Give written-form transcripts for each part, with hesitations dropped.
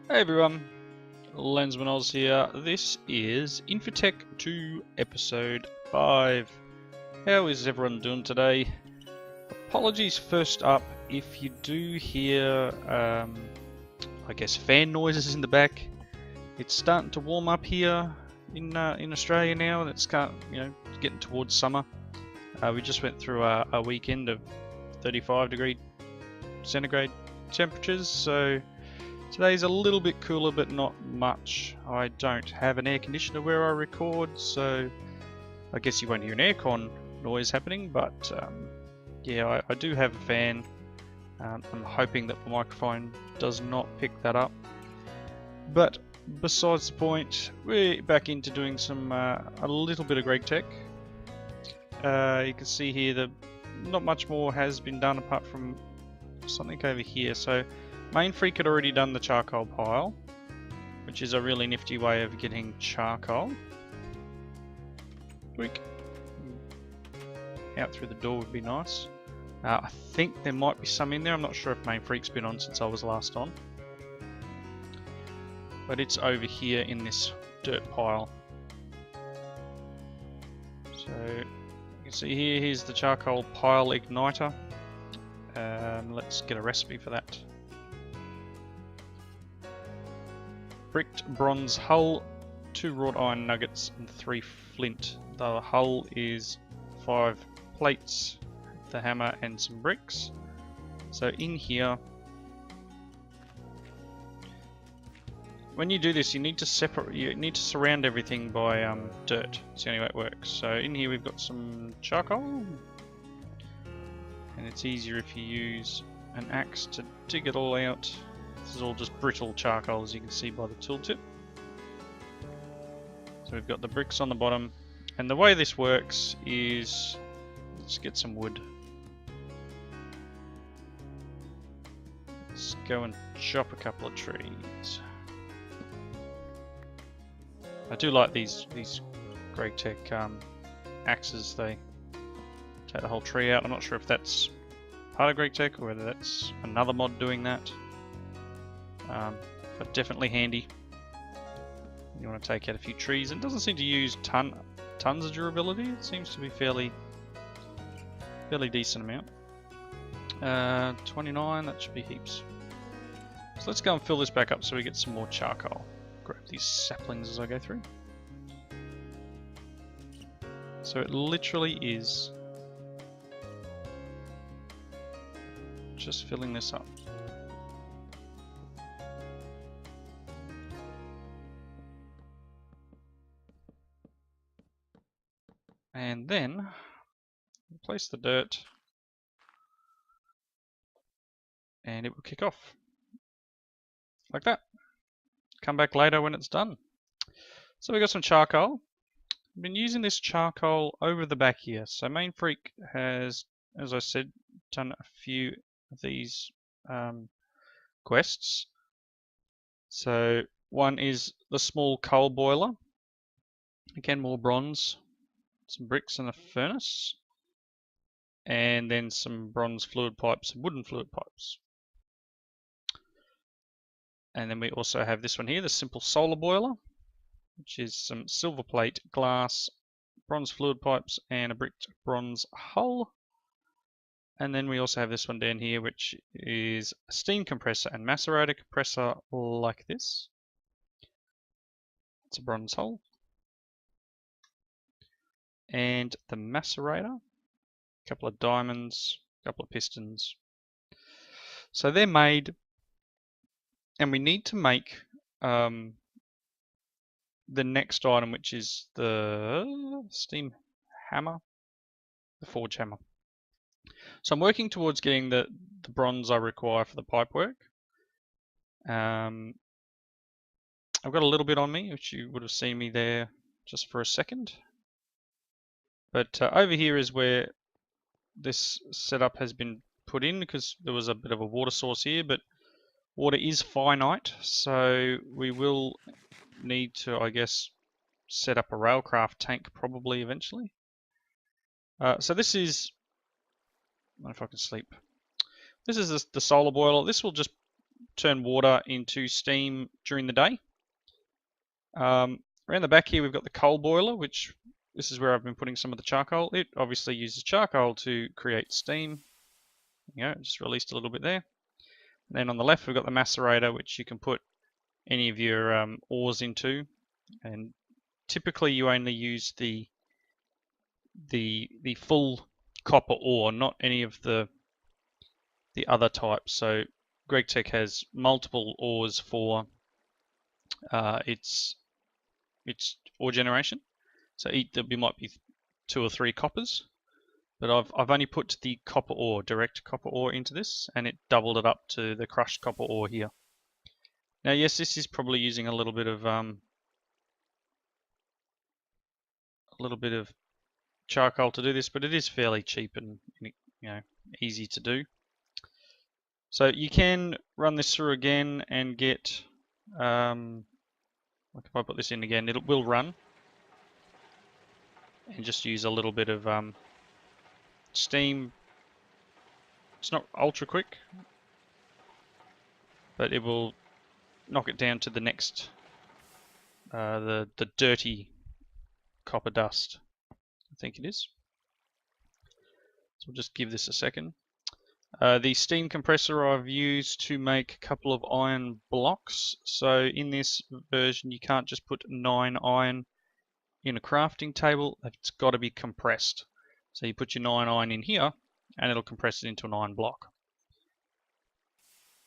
Hey everyone, Lensman Oz here. This is InfiTech 2 episode 5. How is everyone doing today? Apologies first up if you do hear, I guess, fan noises in the back. It's starting to warm up here in Australia now, and it's getting towards summer. We just went through a weekend of 35-degree centigrade temperatures, so today's a little bit cooler, but not much. I don't have an air conditioner where I record, so I guess you won't hear an aircon noise happening, but yeah, I do have a fan. I'm hoping that the microphone does not pick that up. But besides the point, we're back into doing some a little bit of Gregtech. You can see here that not much more has been done apart from something over here. So MainFreak had already done the charcoal pile, which is a really nifty way of getting charcoal. Tweak. Out through the door would be nice. I think there might be some in there. I'm not sure if MainFreak's been on since I was last on. But it's over here in this dirt pile. So you can see here, here's the charcoal pile igniter. Let's get a recipe for that. Bricked bronze hull, 2 wrought iron nuggets, and 3 flint. The hull is 5 plates, the hammer, and some bricks. So in here, when you do this, you need to surround everything by dirt. It's the only way it works. So in here we've got some charcoal, and it's easier if you use an axe to dig it all out. This is all just brittle charcoal, as you can see by the tooltip. So we've got the bricks on the bottom, and the way this works is, let's get some wood. Let's go and chop a couple of trees. I do like these Gregtech axes. They take the whole tree out. I'm not sure if that's part of Gregtech or whether that's another mod doing that. But definitely handy. You want to take out a few trees. It doesn't seem to use tons of durability. It seems to be fairly decent amount. 29, that should be heaps. So let's go and fill this back up so we get some more charcoal. Grab these saplings as I go through. So it literally is just filling this up. And then place the dirt, and it will kick off like that. Come back later when it's done. So we got some charcoal. I've been using this charcoal over the back here. So MainFreak has, as I said, done a few of these quests. So one is the small coal boiler. Again, more bronze. Some bricks and a furnace, and then some bronze fluid pipes and wooden fluid pipes. And then we also have this one here, the simple solar boiler, which is some silver plate, glass, bronze fluid pipes, and a bricked bronze hull. And then we also have this one down here, which is a steam compressor and macerator compressor like this. It's a bronze hull. And the macerator, a couple of diamonds, a couple of pistons. So they're made, and we need to make the next item, which is the steam hammer, the forge hammer. So I'm working towards getting the bronze I require for the pipe work. I've got a little bit on me, which you would have seen me there just for a second. But over here is where this setup has been put in, because there was a bit of a water source here, but water is finite, so we will need to, I guess, set up a railcraft tank probably eventually. So this is, I don't know if I can sleep. This is the solar boiler. This will just turn water into steam during the day. Around the back here we've got the coal boiler, which this is where I've been putting some of the charcoal. It obviously uses charcoal to create steam. Just released a little bit there. And then on the left we've got the macerator, which you can put any of your ores into, and typically you only use the full copper ore, not any of the other types. So Gregtech has multiple ores for its ore generation. So there might be 2 or 3 coppers, but I've only put the copper ore, direct copper ore, into this, and it doubled it up to the crushed copper ore here. Now, yes, this is probably using a little bit of charcoal to do this, but it is fairly cheap and easy to do. So you can run this through again and get, like if I put this in again, it will run, and just use a little bit of steam. It's not ultra quick, but it will knock it down to the next, the dirty copper dust, I think it is. So we'll just give this a second. The steam compressor I've used to make a couple of iron blocks. So in this version you can't just put 9 iron in a crafting table, it's got to be compressed. So you put your 9 iron in here and it'll compress it into an iron block.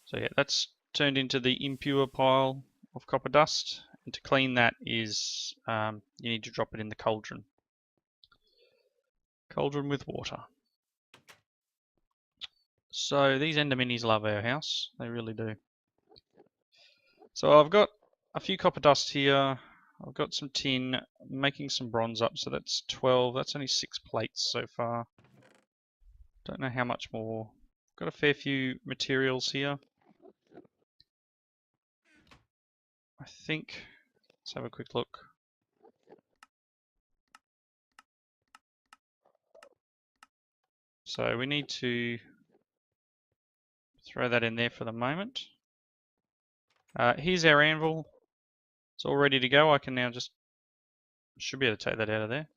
So yeah, that's turned into the impure pile of copper dust, and to clean that is you need to drop it in the cauldron. Cauldron with water. So these ender minis love our house, they really do. So I've got a few copper dust here, I've got some tin, I'm making some bronze up, so that's 12, that's only 6 plates so far. Don't know how much more. Got a fair few materials here. I think, let's have a quick look. So we need to throw that in there for the moment. Here's our anvil. It's all ready to go. I can now should be able to take that out of there.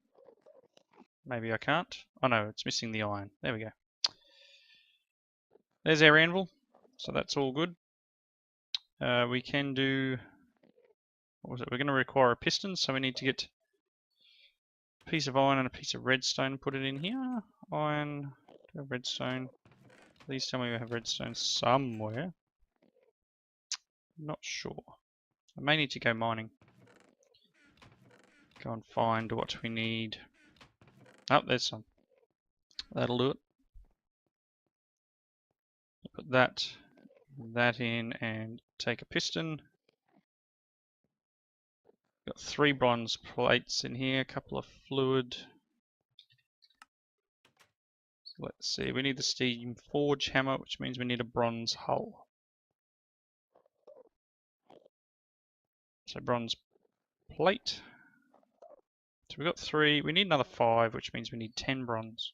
Maybe I can't. Oh no, it's missing the iron. There we go. There's our anvil. So that's all good. We can do, what was it? We're going to require a piston, so we need to get a piece of iron and a piece of redstone, put it in here. Iron, redstone. Please tell me we have redstone somewhere. Not sure. I may need to go mining. Go and find what we need. Oh, there's some. That'll do it. Put that in and take a piston. Got 3 bronze plates in here, a couple of fluid. So let's see, we need the steam forge hammer, which means we need a bronze hull. So bronze plate. So we've got 3, we need another 5, which means we need 10 bronze.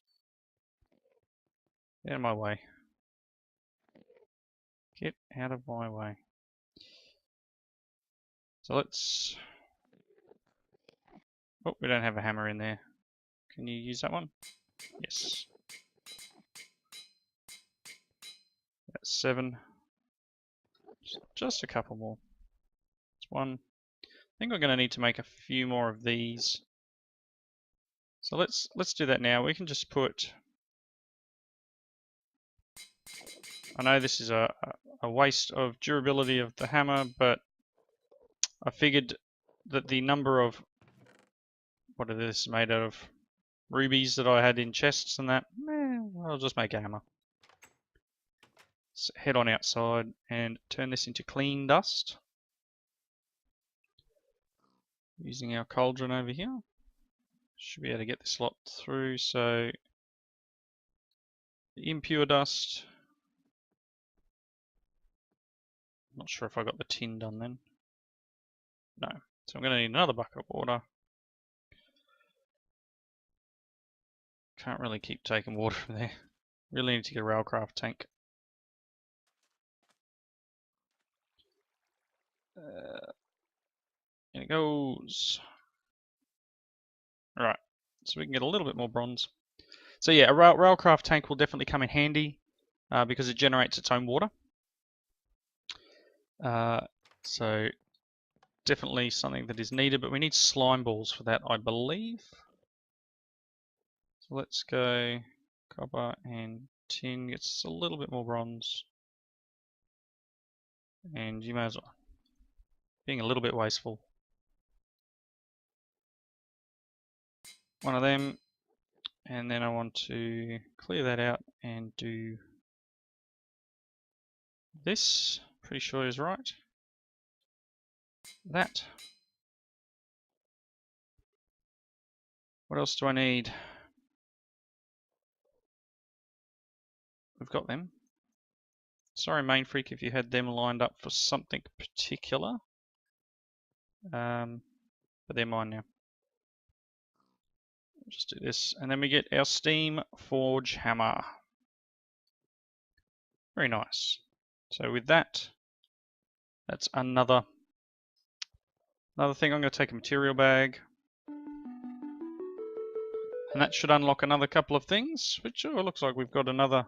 Get out of my way. Get out of my way. So let's... Oh, we don't have a hammer in there. Can you use that one? Yes. That's 7. Just a couple more. That's 1. I think we're going to need to make a few more of these. So let's do that now. We can just put... I know this is a waste of durability of the hammer, but I figured that the number of, what is this made out of, rubies that I had in chests and that, I'll just make a hammer. Let's head on outside and turn this into clean dust. Using our cauldron over here. Should be able to get this lot through, so the impure dust. Not sure if I got the tin done then. No. So I'm going to need another bucket of water. Can't really keep taking water from there. Really need to get a railcraft tank. In it goes. Alright, so we can get a little bit more bronze. So yeah, a railcraft tank will definitely come in handy because it generates its own water. So definitely something that is needed, but we need slime balls for that, I believe. So let's go copper and tin, gets a little bit more bronze. And you may as well. Being a little bit wasteful. One of them, and then I want to clear that out and do this. Pretty sure is right. That. What else do I need? We've got them. Sorry, Main Freak, if you had them lined up for something particular. But they're mine now. Just do this, and then we get our steam forge hammer. Very nice. So with that, that's another thing. I'm going to take a material bag, and that should unlock another couple of things, which looks like we've got another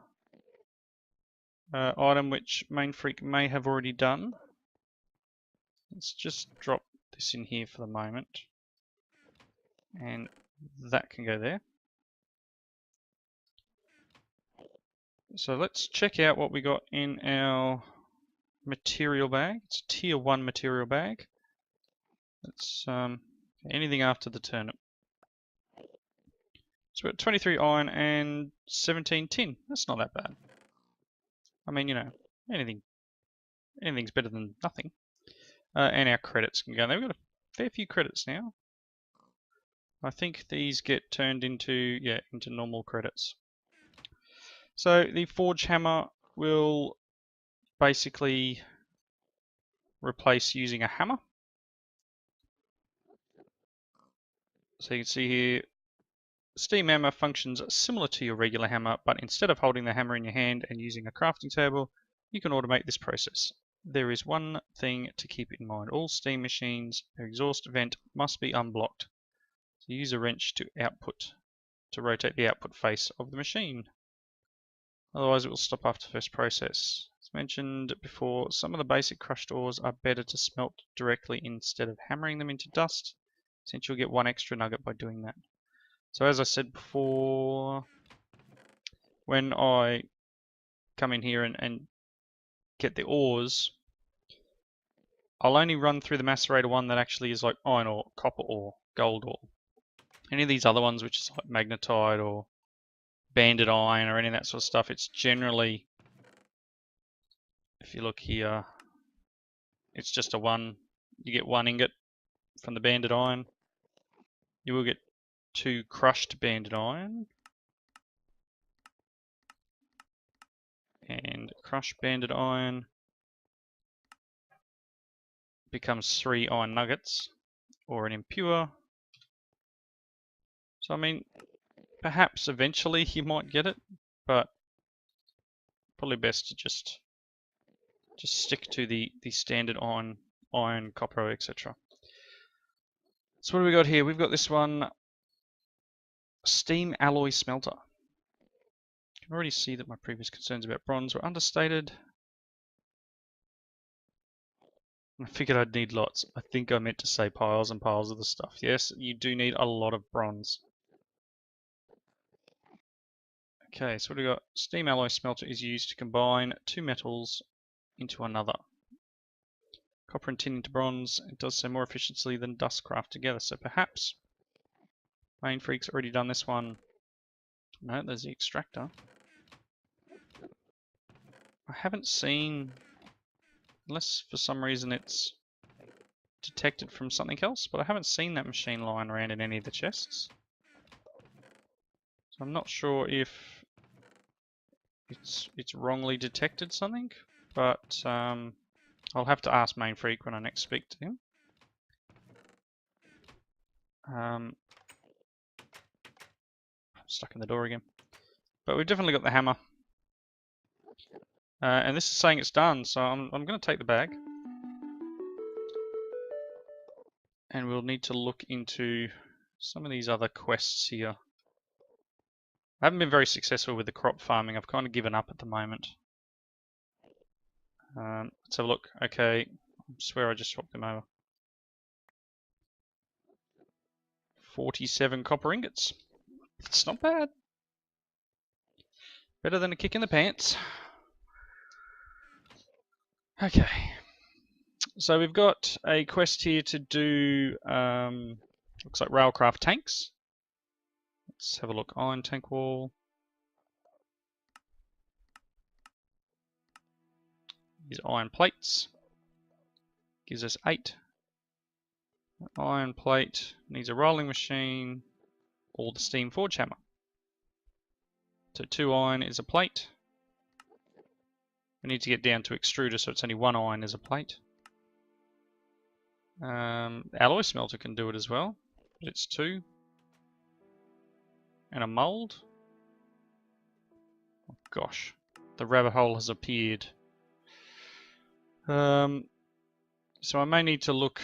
item which Main Freak may have already done. Let's just drop this in here for the moment, and that can go there. So let's check out what we got in our material bag. It's a tier 1 material bag. It's anything after the turnip. So we've got 23 iron and 17 tin. That's not that bad. I mean, you know, anything's better than nothing. And our credits can go there. We've got a fair few credits now. I think these get turned into normal credits. So the forge hammer will basically replace using a hammer. So you can see here, steam hammer functions similar to your regular hammer, but instead of holding the hammer in your hand and using a crafting table, you can automate this process. There is one thing to keep in mind. All steam machines, their exhaust vent must be unblocked. So use a wrench to rotate the output face of the machine. Otherwise it will stop after the first process. As mentioned before, some of the basic crushed ores are better to smelt directly instead of hammering them into dust, since you'll get one extra nugget by doing that. So as I said before, when I come in here and get the ores, I'll only run through the macerator one that actually is like iron ore, copper ore, gold ore. Any of these other ones, which is like magnetite or banded iron or any of that sort of stuff, it's generally, if you look here, it's just you get one ingot from the banded iron. You will get 2 crushed banded iron. And crushed banded iron becomes 3 iron nuggets, or an impure. So I mean, perhaps eventually you might get it, but probably best to just stick to the standard iron, copper, etc. So what do we got here? We've got this one, steam alloy smelter. You can already see that my previous concerns about bronze were understated. I figured I'd need lots. I think I meant to say piles and piles of the stuff. Yes, you do need a lot of bronze. Okay, so what do we got? Steam alloy smelter is used to combine 2 metals into another. Copper and tin into bronze. It does so more efficiently than dustcraft together. So perhaps Main Freak's already done this one. No, there's the extractor. I haven't seen, unless for some reason it's detected from something else, but I haven't seen that machine lying around in any of the chests. So I'm not sure if it's wrongly detected something, but I'll have to ask Main Freak when I next speak to him. I'm stuck in the door again. But we've definitely got the hammer. And this is saying it's done, so I'm going to take the bag. And we'll need to look into some of these other quests here. I haven't been very successful with the crop farming. I've kind of given up at the moment. Let's have a look. Okay, I swear I just swapped them over. 47 copper ingots. It's not bad. Better than a kick in the pants. Okay. So we've got a quest here to do, looks like railcraft tanks. Let's have a look. Iron tank wall. These iron plates. Gives us 8. Iron plate needs a rolling machine or the steam forge hammer. So 2 iron is a plate. We need to get down to extruder, so it's only 1 iron is a plate. Alloy smelter can do it as well, but it's 2. And a mold. Oh gosh, the rabbit hole has appeared. So I may need to look.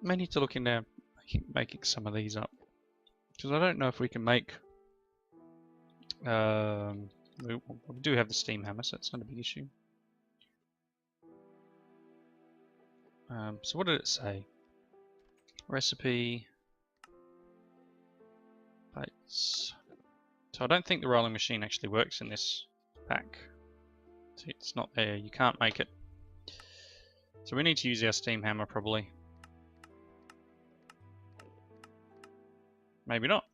May need to look into making some of these up, because I don't know if we can make. We do have the steam hammer, so it's not a big issue. So what did it say? Recipe. Plates. So I don't think the rolling machine actually works in this pack. It's not there. You can't make it. So we need to use our steam hammer probably. Maybe not.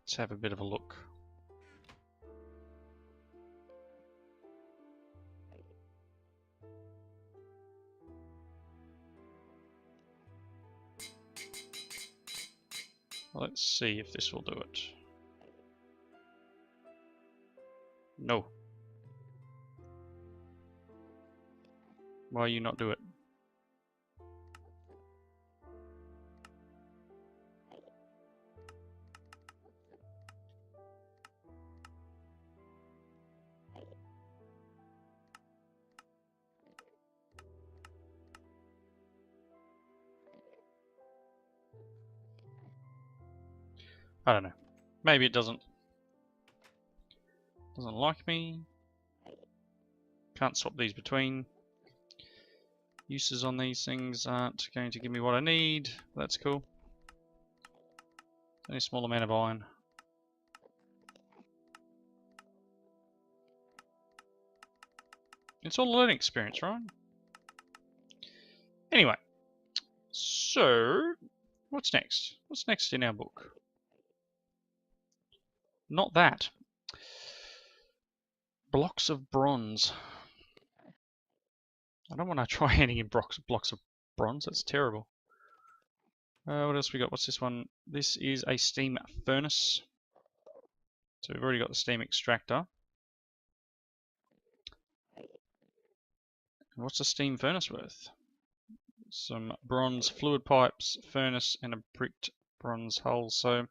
Let's have a bit of a look. Let's see if this will do it. No. Why you not do it? I don't know. Maybe it doesn't like me. Can't swap these between. Uses on these things aren't going to give me what I need. That's cool. Only a small amount of iron. It's all a learning experience, right? Anyway, so what's next? What's next in our book? Not that. Blocks of bronze. I don't want to try any blocks of bronze. That's terrible. What else we got? What's this one? This is a steam furnace. So we've already got the steam extractor. And what's a steam furnace worth? Some bronze fluid pipes, furnace, and a bricked bronze hull. So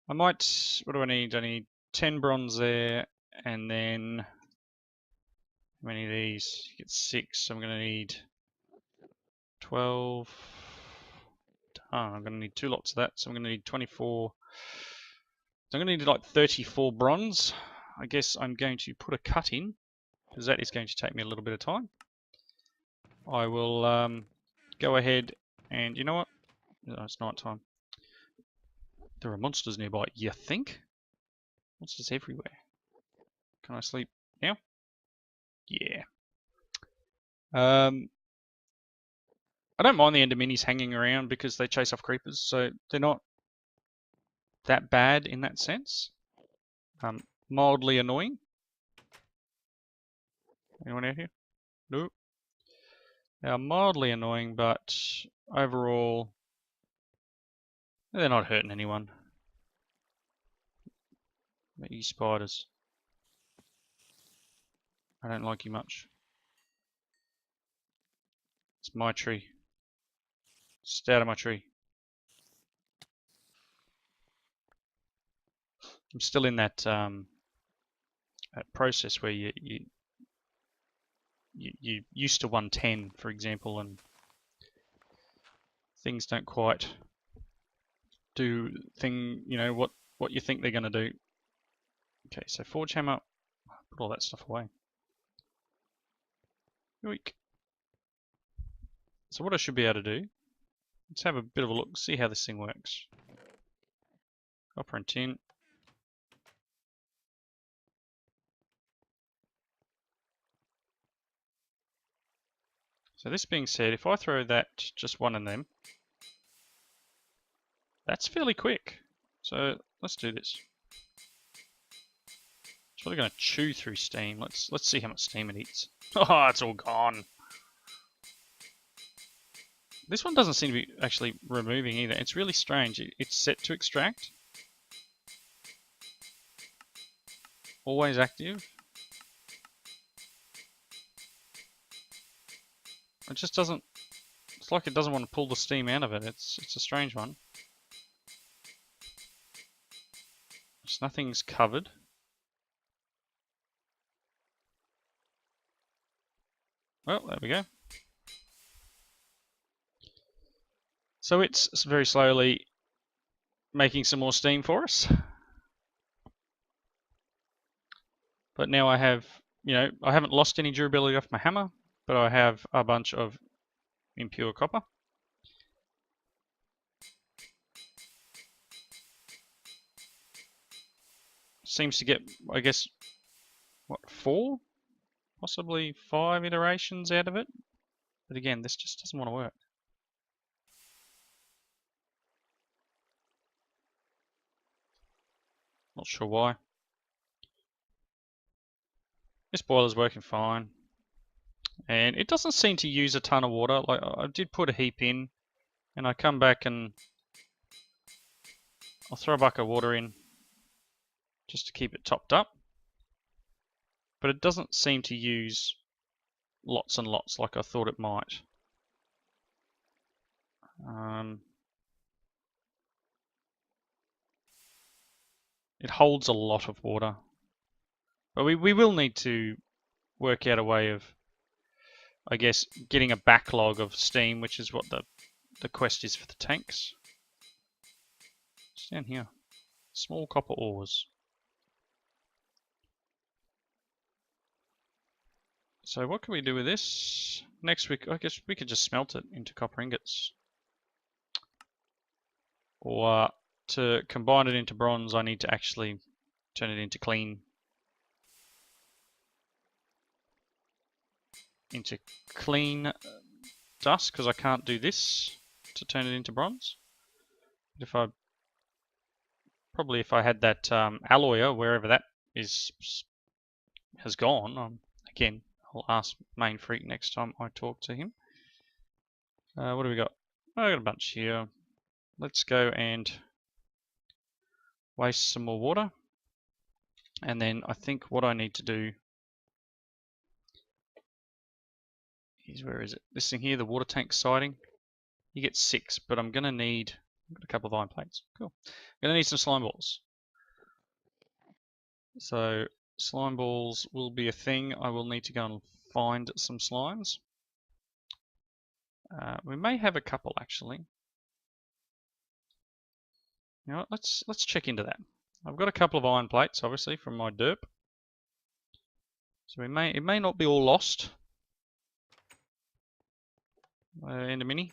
I might. What do I need? I need 10 bronze there, and then how many of these? You get 6. So I'm going to need 12. I'm going to need 2 lots of that, so I'm going to need 24. So I'm going to need like 34 bronze. I guess I'm going to put a cut in, because that is going to take me a little bit of time. I will go ahead and, you know what? No, it's night time. There are monsters nearby, you think? Monsters everywhere. Can I sleep now? Yeah. I don't mind the ender minis hanging around because they chase off creepers, so they're not that bad in that sense. Mildly annoying. Anyone out here? Nope. They are mildly annoying, but overall, they're not hurting anyone. But you spiders. I don't like you much. It's my tree. Just out of my tree. I'm still in that that process where you used to 110, for example, and things don't quite do what you think they're going to do. Okay, so forge hammer, put all that stuff away. Yoink. So what I should be able to do, let's have a bit of a look, see how this thing works. Copper and tin. So this being said, if I throw that, just one of them, that's fairly quick. So let's do this. It's really going to chew through steam. Let's see how much steam it eats. Oh, it's all gone. This one doesn't seem to be actually removing either. It's really strange. It's set to extract. Always active. It just doesn't. It's like it doesn't want to pull the steam out of it. It's a strange one. Just nothing's covered. Well, there we go. So it's very slowly making some more steam for us. But now I have, I haven't lost any durability off my hammer, but I have a bunch of impure copper. Seems to get, I guess, what, 4? Possibly 5 iterations out of it. But again, this just doesn't want to work. Not sure why. This boiler's working fine. And it doesn't seem to use a ton of water. Like, I did put a heap in, and I come back and I'll throw a bucket of water in just to keep it topped up. But it doesn't seem to use lots and lots like I thought it might. It holds a lot of water. But we will need to work out a way of, I guess, getting a backlog of steam, which is what the quest is for the tanks. It's down here. Small copper ores. So what can we do with this? Next week, I guess we could just smelt it into copper ingots. Or to combine it into bronze, I need to actually turn it into clean dust, because I can't do this to turn it into bronze. But if I had that alloyer, wherever that has gone, again, I'll ask Main Freak next time I talk to him. What do we got? Oh, I got a bunch here. Let's go and waste some more water. And then I think what I need to do is, where is it? This thing here, the water tank siding. You get 6, but I've got a couple of iron plates. Cool. I'm going to need some slime balls. So slime balls will be a thing. I will need to go and find some slimes. We may have a couple actually. You know what? Let's check into that. I've got a couple of iron plates, obviously, from my derp. So it may not be all lost. And a mini.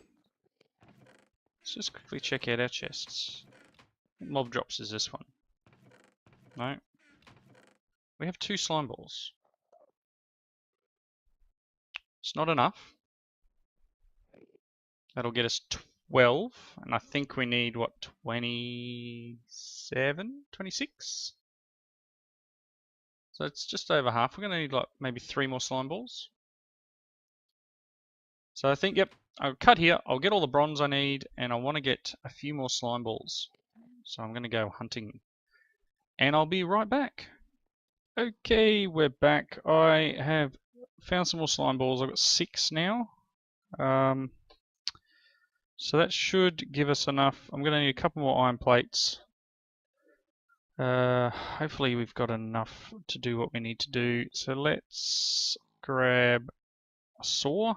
Let's just quickly check out our chests. What mob drops is this one? No. We have 2 slime balls. It's not enough. That'll get us 12, and I think we need, what, 27, 26? So it's just over half. We're going to need like maybe 3 more slime balls. So I think, yep, I'll cut here. I'll get all the bronze I need, and I want to get a few more slime balls. So I'm going to go hunting, and I'll be right back. Okay, we're back. I have found some more slime balls. I've got 6 now. So that should give us enough. I'm going to need a couple more iron plates. Hopefully we've got enough to do what we need to do. So let's grab a saw.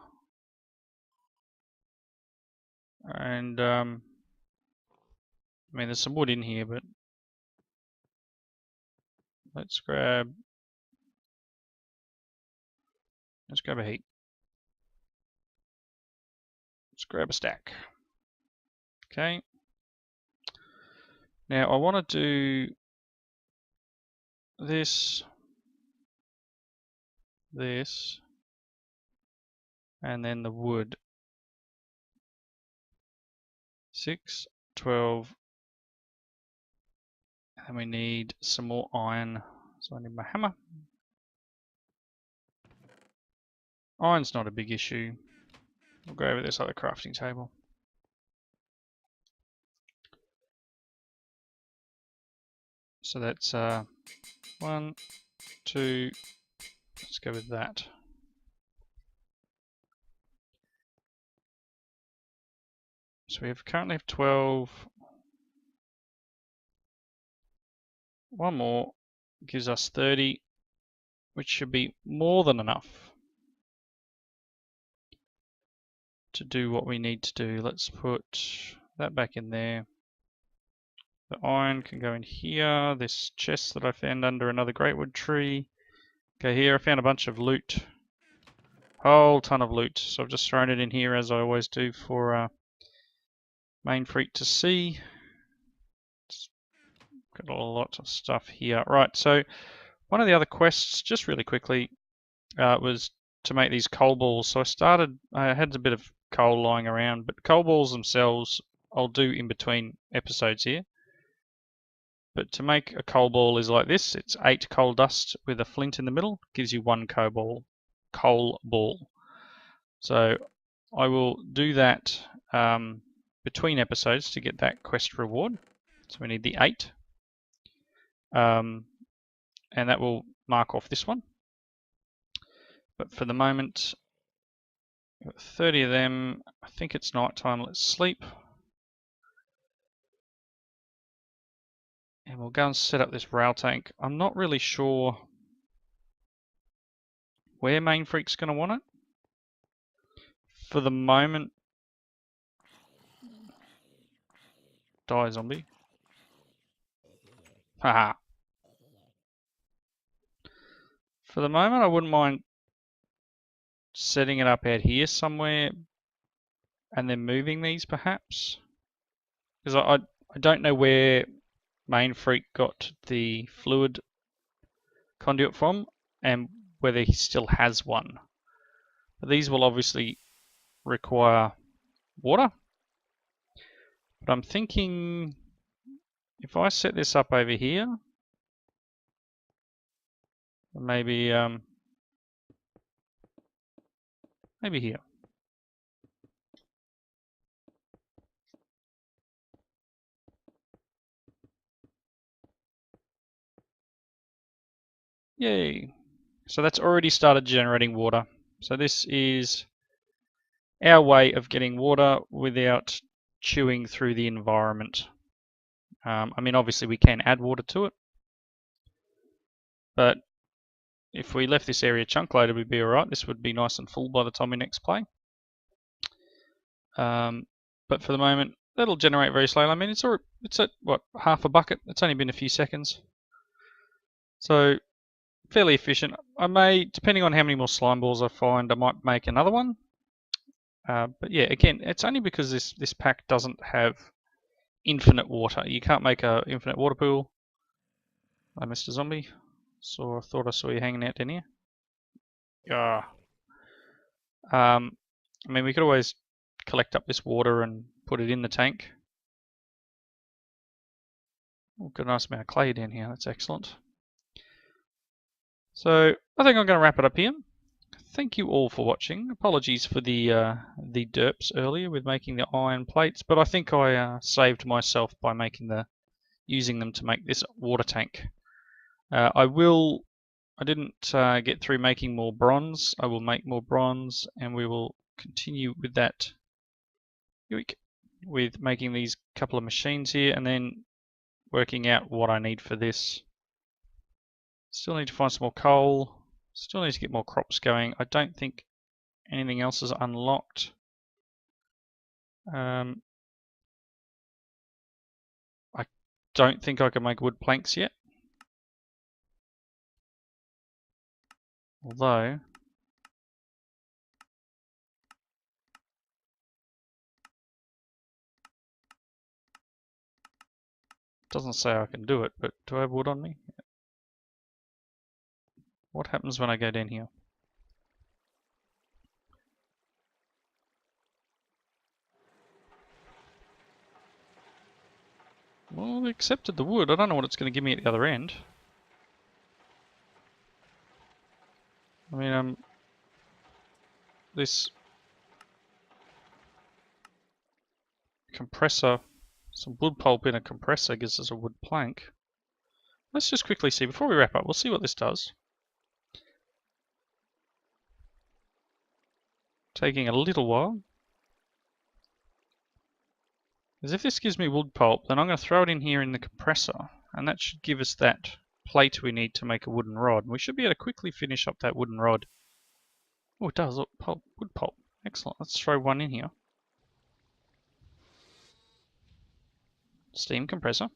And, I mean, there's some wood in here, but let's grab a heap. Let's grab a stack. Okay. Now I want to do this, and then the wood. 6, 12, and we need some more iron. So I need my hammer. Iron's not a big issue. We'll go over this other crafting table. So that's 1, 2, let's go with that. So we currently have 12. One more gives us 30, which should be more than enough to do what we need to do. Let's put that back in there. The iron can go in here. This chest that I found under another greatwood tree. Okay, here I found a bunch of loot. Whole ton of loot. So I've just thrown it in here as I always do for Mainfreak to see. It's got a lot of stuff here. Right, so one of the other quests, just really quickly, was to make these coal balls. So I had a bit of coal lying around, but coal balls themselves I'll do in between episodes here. But to make a coal ball is like this. It's 8 coal dust with a flint in the middle. Gives you 1 coal ball. So I will do that between episodes to get that quest reward. So we need the 8. And that will mark off this one. But for the moment, we've got 30 of them. I think it's night time. Let's sleep. And we'll go and set up this rail tank. I'm not really sure where Mainfreak's going to want it. For the moment, die zombie. Haha. For the moment, I wouldn't mind setting it up out here somewhere and then moving these perhaps. Because I don't know where Mainfreak got the fluid conduit from and whether he still has one. But these will obviously require water. But I'm thinking if I set this up over here, maybe maybe here. Yay. So that's already started generating water. So this is our way of getting water without chewing through the environment. I mean, obviously we can add water to it, but if we left this area chunk loaded, we'd be alright. This would be nice and full by the time we next play. But for the moment, that'll generate very slowly. I mean, it's at what, half a bucket? It's only been a few seconds. So fairly efficient. I may, depending on how many more slime balls I find, I might make another one. But yeah, again, it's only because this pack doesn't have infinite water. You can't make an infinite water pool. I missed a zombie. So I thought I saw you hanging out down here. Yeah. I mean, we could always collect up this water and put it in the tank. Oh, got a nice amount of clay down here. That's excellent. So I think I'm going to wrap it up here. Thank you all for watching. Apologies for the derps earlier with making the iron plates, but I think I saved myself by using them to make this water tank. I didn't get through making more bronze. I will make more bronze, and we will continue with that. Yoink. with making these couple of machines here and then working out what I need for this. Still need to find some more coal. Still need to get more crops going. I don't think anything else is unlocked. I don't think I can make wood planks yet. Although, it doesn't say I can do it, but do I have wood on me? What happens when I go down here? Well, we accepted the wood. I don't know what it's going to give me at the other end. I mean, this compressor, some wood pulp in a compressor gives us a wood plank. Let's just quickly see, before we wrap up, we'll see what this does. Taking a little while. Because if this gives me wood pulp, then I'm going to throw it in here in the compressor, and that should give us that plate we need to make a wooden rod. We should be able to quickly finish up that wooden rod. Oh, it does. Look, pulp, wood pulp. Excellent. Let's throw one in here. Steam compressor.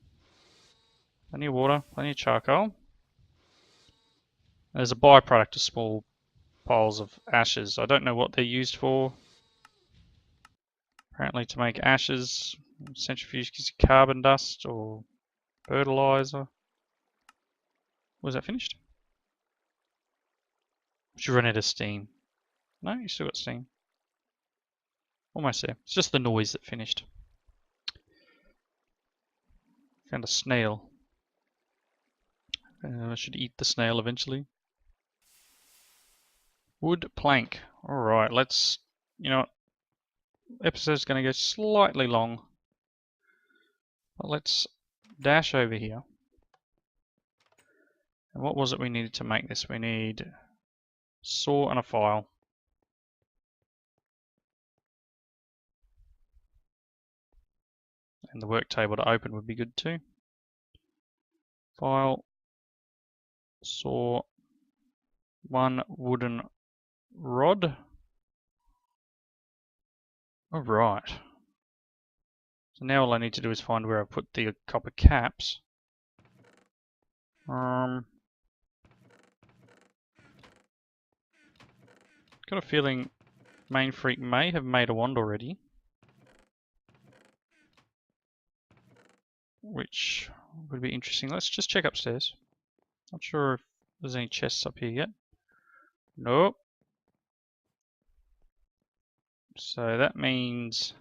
Plenty of water, plenty of charcoal. There's a byproduct of small piles of ashes. I don't know what they're used for. Apparently to make ashes. Centrifuge gives you carbon dust or fertilizer. Was that finished? Should run out of steam. No, you still got steam. Almost there. It's just the noise that finished. Found a snail. I should eat the snail eventually. Wood plank. Alright, let's... You know what? Episode's going to go slightly long. But let's dash over here. And what was it we needed to make this? We need saw and a file. And the work table to open would be good too. File, saw, one wooden rod. Alright. So now all I need to do is find where I put the copper caps. Got a feeling Main Freak may have made a wand already. Which would be interesting. Let's just check upstairs. Not sure if there's any chests up here yet. Nope. So that means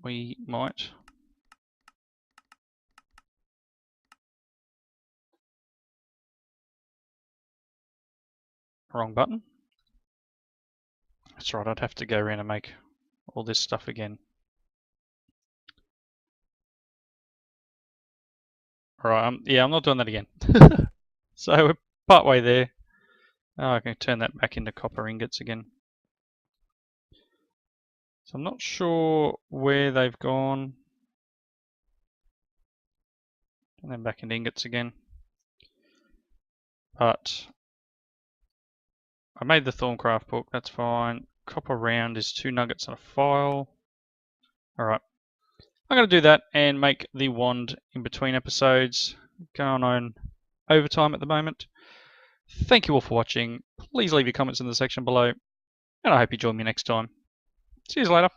we might wrong button. That's right, I'd have to go around and make all this stuff again. Alright, yeah, I'm not doing that again. So we're part way there. Oh, I can turn that back into copper ingots again. So I'm not sure where they've gone. And then back into ingots again. But I made the Thaumcraft book, that's fine. Copper round is 2 nuggets and a file. Alright. I'm going to do that and make the wand in between episodes. Going on overtime at the moment. Thank you all for watching. Please leave your comments in the section below. And I hope you join me next time. See you later.